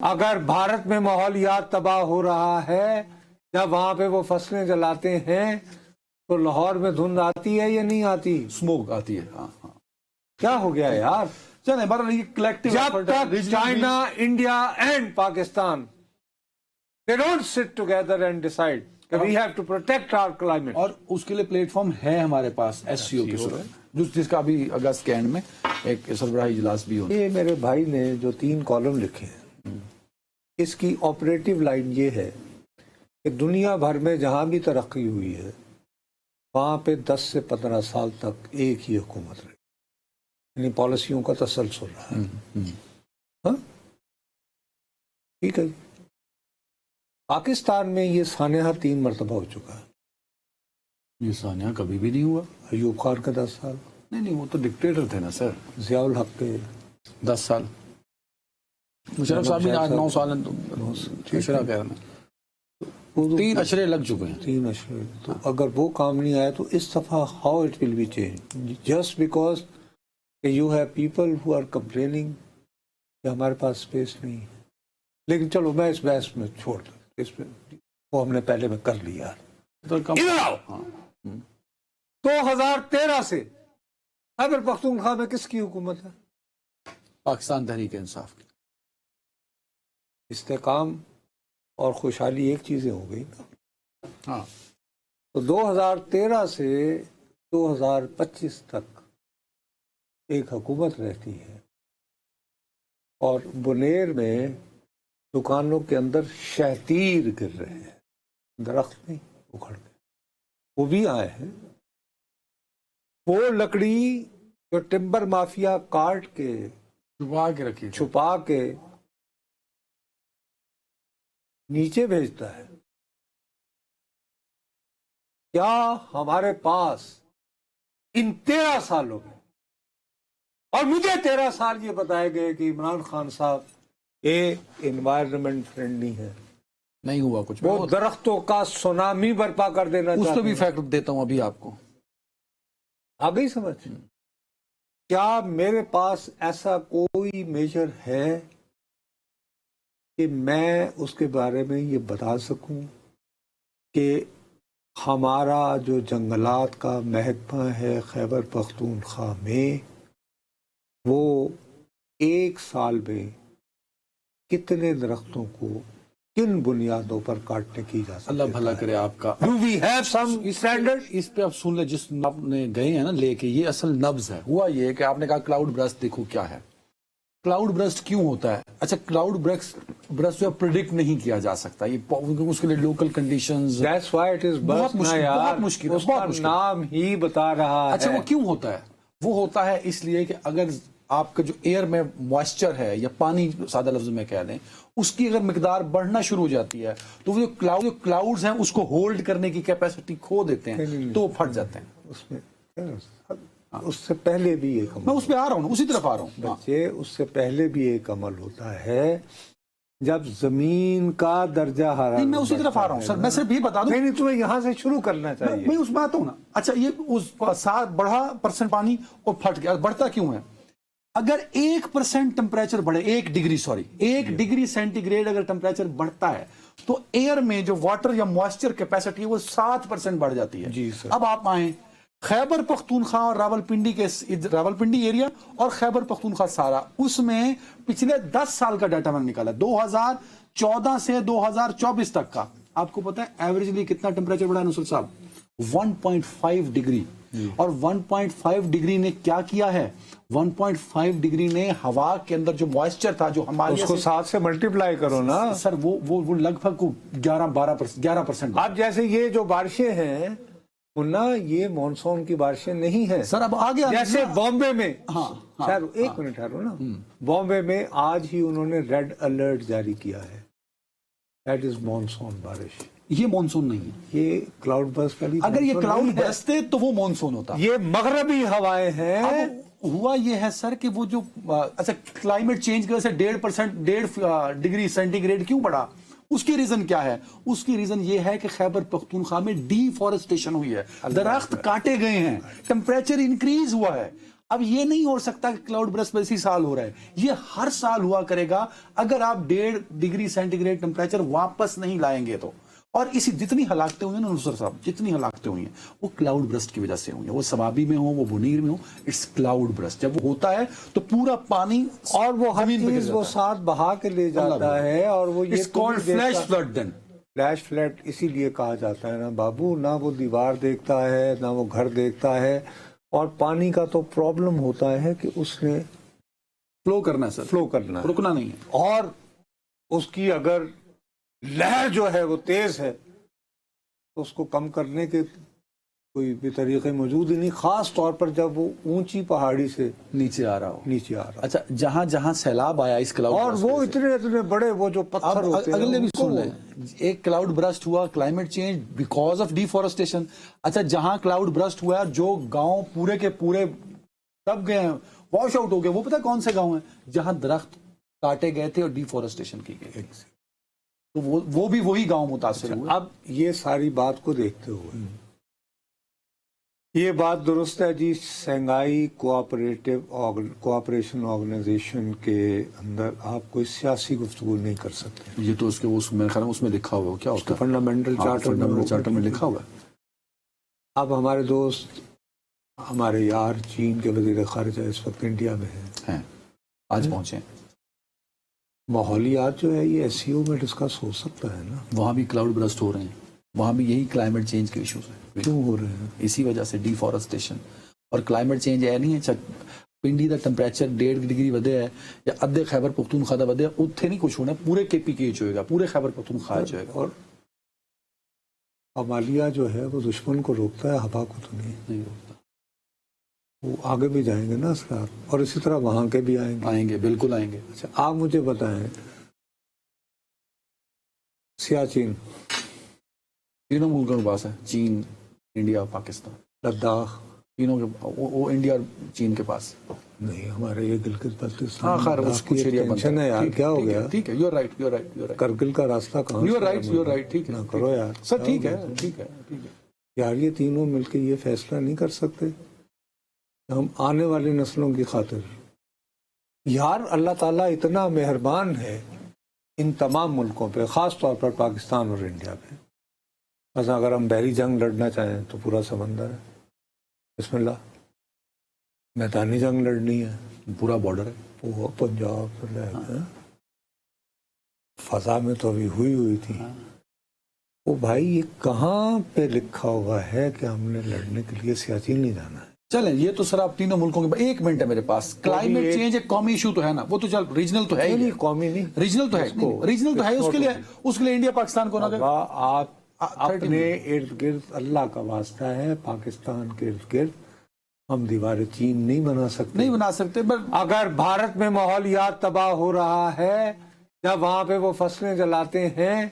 اگر بھارت میں ماحولیات تباہ ہو رہا ہے، جب وہاں پہ وہ فصلیں جلاتے ہیں تو لاہور میں دھند آتی ہے یا نہیں آتی؟ اسموک آتی ہے. ہاں ہاں کیا ہو گیا یار؟ چلیں بہرحال یہ کلیکٹیو جب تک China, India and Pakistan they don't sit together and decide that we have to protect our climate. اور اس کے لیے پلیٹ فارم ہے ہمارے پاس ایس سی او کی صورت، جس کا ابھی اگست کے اینڈ میں ایک سربراہی اجلاس بھی ہونا. یہ میرے بھائی نے جو 3 کالم لکھے ہیں، اس کی آپریٹو لائن یہ ہے کہ دنیا بھر میں جہاں بھی ترقی ہوئی ہے وہاں پہ 10 سے 15 سال تک ایک ہی حکومت رہی، یعنی پالیسیوں کا تسلسل رہا ہے. ہاں ٹھیک ہے. پاکستان میں یہ سانحہ 3 مرتبہ ہو چکا ہے. یہ سانحہ کبھی بھی نہیں ہوا. ایوب خان کا 10 سال، نہیں وہ تو ڈکٹیٹر تھے نا سر. ضیاء الحق کے 10 سال، مشرف صاحب بھی 8-9 سال ہیں. تو اشرا کہہ رہے ہیں 3 اشرے لگ چکے ہیں. 3 اشرے. تو اگر وہ کام نہیں آیا تو اس دفعہ how it will be change just because you have people who are complaining کہ ہمارے پاس اسپیس نہیں ہے. لیکن چلو میں اس بحث میں چھوڑ دوں، اس میں وہ ہم نے پہلے میں کر لیا. ادھر آؤ. 2013 سے خیبر پختونخوا میں کس کی حکومت ہے؟ پاکستان تحریک انصاف کی. استحکام اور خوشحالی ایک چیزیں ہو گئی نا. ہاں تو 2013 سے 2025 تک ایک حکومت رہتی ہے اور بنیر میں دکانوں کے اندر شہتیر گر رہے ہیں، درخت نہیں اکھڑ گئے. وہ بھی آئے ہیں. وہ لکڑی جو ٹمبر مافیا کاٹ کے چھپا کے رکھی. چھپا کے نیچے بھیجتا ہے. کیا ہمارے پاس ان 13 سالوں میں، اور مجھے 13 سال یہ بتائے گئے کہ عمران خان صاحب ایک انوائرمنٹ فرینڈلی ہے، نہیں ہوا کچھ. وہ درختوں کا سونامی برپا کر دینا اس چاہتے کو بھی ہیں. فیکٹ دیتا ہوں ابھی آپ کو. آ گئی سمجھ؟ کیا میرے پاس ایسا کوئی میجر ہے کہ میں اس کے بارے میں یہ بتا سکوں کہ ہمارا جو جنگلات کا محکمہ ہے خیبر پختونخوا میں، وہ 1 سال میں کتنے درختوں کو کن بنیادوں پر کاٹنے کی جا سکتی ہے؟ اللہ بھلا کرے آپ کا. Do we have some standard؟ اس پہ آپ سن لیں، جس آپ نے گئے ہیں نا لے کے، یہ اصل نبض ہے. ہوا یہ کہ آپ نے کہا کلاؤڈ برسٹ دیکھو کیا ہے. کلاؤڈ برسٹ کیوں ہوتا ہے؟ اچھا کلاؤڈ برسٹ جو پریڈکٹ نہیں کیا جا سکتا، یہ اس کے لیے local conditions. That's why it is بہت مشکل، بہت مشکل، اس کا نام ہی بتا رہا ہے. اچھا وہ کیوں ہوتا ہے؟ وہ ہوتا ہے اس لیے کہ اگر آپ کا جو ایئر میں موائسچر ہے یا پانی سادہ لفظ میں کہہ دیں، اس کی اگر مقدار بڑھنا شروع ہو جاتی ہے تو وہ جو کلاؤڈز ہیں اس کو ہولڈ کرنے کی کیپیسٹی کھو دیتے ہیں تو پھٹ جاتے ہیں. اس میں اس سے پہلے بھی ایک عمل، میں اس پہ آ رہا ہوں، اسی طرف آ رہا ہوں. بچے اس سے پہلے بھی ایک عمل ہوتا ہے جب زمین کا درجہ حرارت. میں اسی طرف آ رہا ہوں سر. میں صرف یہ بتا دوں، نہیں تمہیں یہاں سے شروع کرنا چاہیے. میں اس بات ہوں نا. اچھا یہ اس ساتھ بڑھا % پانی اور پھٹ گیا. بڑھتا کیوں ہے؟ اگر 1% ٹمپریچر بڑھے، 1 ڈگری سینٹی گریڈ اگر ٹمپریچر بڑھتا ہے تو ایئر میں جو واٹر یا موائسچر کیپیسٹی ہے وہ 7% بڑھ جاتی ہے. جی سر. اب آپ آئیں خیبر پختونخوا اور راولپنڈی ایریا اور خیبر پختونخوا سارا، اس میں پچھلے 10 سال کا ڈیٹا میں نے نکالا 2014 سے 2024 تک کا. آپ کو پتا ہے ایوریجلی کتنا ٹمپریچر بڑھا ہے نصرت صاحب؟ 1.5 ڈگری. اور 1.5 ڈگری نے کیا کیا ہے؟ 1.5 ڈگری نے ہوا کے اندر جو موائسچر تھا، جو ہمارے اس کو 7 سے ملٹیپلائی کرو نا سر، وہ لگ بھگ 11%. اب جیسے یہ جو بارشیں ہیں یہ مانسون کی بارشیں نہیں ہیں سر. اب آگے جیسے بامبے میں، ہاں ایک منٹ ٹھہرو نا، بامبے میں آج ہی انہوں نے ریڈ الرٹ جاری کیا ہے. دیٹ از مانسون بارش. یہ مانسون نہیں ہے، یہ کلاؤڈ برسٹ والی. اگر یہ کلاؤڈ برستے تو وہ مانسون ہوتا. یہ مغربی ہوائیں ہیں. ہوا یہ ہے سر کہ وہ جو اچھا کلائمیٹ چینج کی وجہ سے 1.5 ڈگری سینٹی گریڈ کیوں بڑھا؟ اس کی ریزن کیا ہے؟ اس کی ریزن یہ ہے کہ خیبر پختونخوا میں ڈی فارسٹیشن ہوئی ہے، درخت کاٹے گئے ہیں، ٹمپریچر انکریز ہوا ہے. اب یہ نہیں ہو سکتا کہ کلاؤڈ برسٹ میں اسی سال ہو رہا ہے، یہ ہر سال ہوا کرے گا اگر آپ 1.5 ڈگری سینٹی گریڈ ٹیمپریچر واپس نہیں لائیں گے تو. اور اسی جتنی ہلاکتیں ہوئی ہیں نا نصر صاحب، جتنی ہلاکتیں ہوئی ہیں وہ کلاؤڈ برسٹ کی وجہ سے ہوئی ہیں، وہ سوابی میں ہوں، وہ بنیر میں ہوں، اٹس کلاؤڈ برسٹ. جب وہ ہوتا ہے تو پورا پانی اور وہ ہر زمین پہ گر چیز وہ جاتا ہے. ساتھ بہا کے لے جاتا ہے. اور وہ It's called flash flood then. Flash flood اسی لیے کہا جاتا ہے نا بابو، نہ وہ دیوار دیکھتا ہے نہ وہ گھر دیکھتا ہے. اور پانی کا تو پرابلم ہوتا ہے کہ اس نے فلو کرنا ہے سر، فلو کرنا ہے، رکنا نہیں ہے. اور اس کی اگر لہر جو ہے وہ تیز ہے تو اس کو کم کرنے کے کوئی بھی طریقے موجود ہی نہیں، خاص طور پر جب وہ اونچی پہاڑی سے نیچے آ رہا ہو. نیچے آ رہا. اچھا، جہاں جہاں سیلاب آیا اس کلاؤڈ اور وہ اتنے اتنے بڑے وہ جو پتھر ہوتے ہیں اگلے بھی ان کو سن لیں، ایک کلاؤڈ برسٹ ہوا کلائمیٹ چینج بیکاز آف ڈیفورسٹیشن. اچھا، جہاں کلاؤڈ برسٹ ہوا جو گاؤں پورے کے پورے دب گئے ہیں، واش آؤٹ ہو گئے، وہ پتہ کون سے گاؤں ہیں جہاں درخت کاٹے گئے تھے اور ڈیفورسٹیشن کی گئی. تو وہ بھی وہی گاؤں متاثر ہوئے. اب یہ ساری بات کو دیکھتے ہوئے یہ بات درست ہے جی، سنگائی کوآپریشن آرگنائزیشن کے اندر آپ کوئی سیاسی گفتگو نہیں کر سکتے. یہ تو اس کے میرے خیال میں اس میں لکھا ہوا ہے، کیا ہوتا ہے فنڈامنٹل چارٹر میں لکھا ہوا ہے. اب ہمارے دوست ہمارے یار چین کے وزیر خارجہ اس وقت انڈیا میں ہیں، آج پہنچے. ماحولیات جو ہے یہ ایس سی او میں ڈسکس ہو سکتا ہے نا. وہاں بھی کلاؤڈ برسٹ ہو رہے ہیں، وہاں بھی یہی کلائمیٹ چینج کے ایشوز ہیں. کیوں ہو رہے ہیں؟ اسی وجہ سے ڈیفورسٹیشن اور کلائمیٹ چینج ہے نہیں ہے. پنڈی دا ٹیمپریچر 1.5 ڈگری ودے ہے یا ادھے خیبر پختونخوا دا ودے ہے، اتنے نہیں کچھ ہونا، پورے کے پی کے ہوئے گا، پورے خیبر پختونخوا جو ہے گا. اور ہمالیہ جو ہے وہ دشمن کو روکتا ہے، ہوا کو تو نہیں روکتا. وہ آگے بھی جائیں گے نا اثرات، اور اسی طرح وہاں کے بھی آئیں گے. بالکل آئیں گے. اچھا، آپ مجھے بتائیں سیاچین تینوں ملکوں کے پاس ہے، چین، انڈیا، پاکستان، لداخ، تینوں کے وہ انڈیا اور چین کے پاس نہیں. ہمارے یہ گلگت بلتستان خیر اس کچھ ایریا ٹینشن ہے یار، کیا ہو گیا؟ ٹھیک ہے، یو آر رائٹ. کرگل کا راستہ کہاں یو آر رائٹ. ٹھیک ہے نہ کرو یار سر، ٹھیک ہے. یار یہ تینوں مل کے یہ فیصلہ نہیں کر سکتے ہم آنے والی نسلوں کی خاطر. یار اللہ تعالیٰ اتنا مہربان ہے ان تمام ملکوں پہ، خاص طور پر پاکستان اور انڈیا پہ. بس اگر ہم بحری جنگ لڑنا چاہیں تو پورا سمندر ہے، بسم اللہ. میدانی جنگ لڑنی ہے، پورا بارڈر ہے، وہ پنجاب سے لے کے فضا میں تو ابھی ہوئی تھی. وہ بھائی یہ کہاں پہ لکھا ہوا ہے کہ ہم نے لڑنے کے لیے سیاچین نہیں جانا ہے؟ چلیں یہ تو سر آپ تینوں ملکوں کے، ایک منٹ ہے میرے پاس. کلائمیٹ چینج ایک قومی ایشو تو ہے نا، وہ تو چل ریجنل تو ہے ہی. نہیں قومی نہیں، ریجنل تو ہے، ریجنل تو ہے. اس کے لیے انڈیا پاکستان کو نہ کہ آپ اپنے ارد گرد، اللہ کا واسطہ ہے پاکستان کے ارد گرد ہم دیوار چین نہیں بنا سکتے. اگر بھارت میں ماحولیات تباہ ہو رہا ہے، جب وہاں پہ وہ فصلیں جلاتے ہیں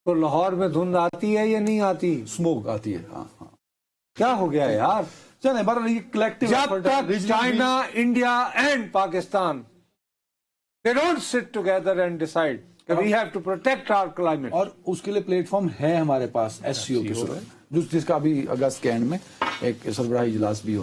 تو لاہور میں دھند آتی ہے یا نہیں آتی؟ اسموک آتی ہے. ہاں کیا ہو گیا یار؟ چلیں بہرحال یہ کلیکٹیو جب تک China, India and Pakistan they don't sit together and decide that we have to protect our climate. اور اس کے لیے پلیٹ فارم ہے ہمارے پاس ایس سی او کی صورت، جس کا ابھی اگست کے اینڈ میں ایک سربراہی اجلاس بھی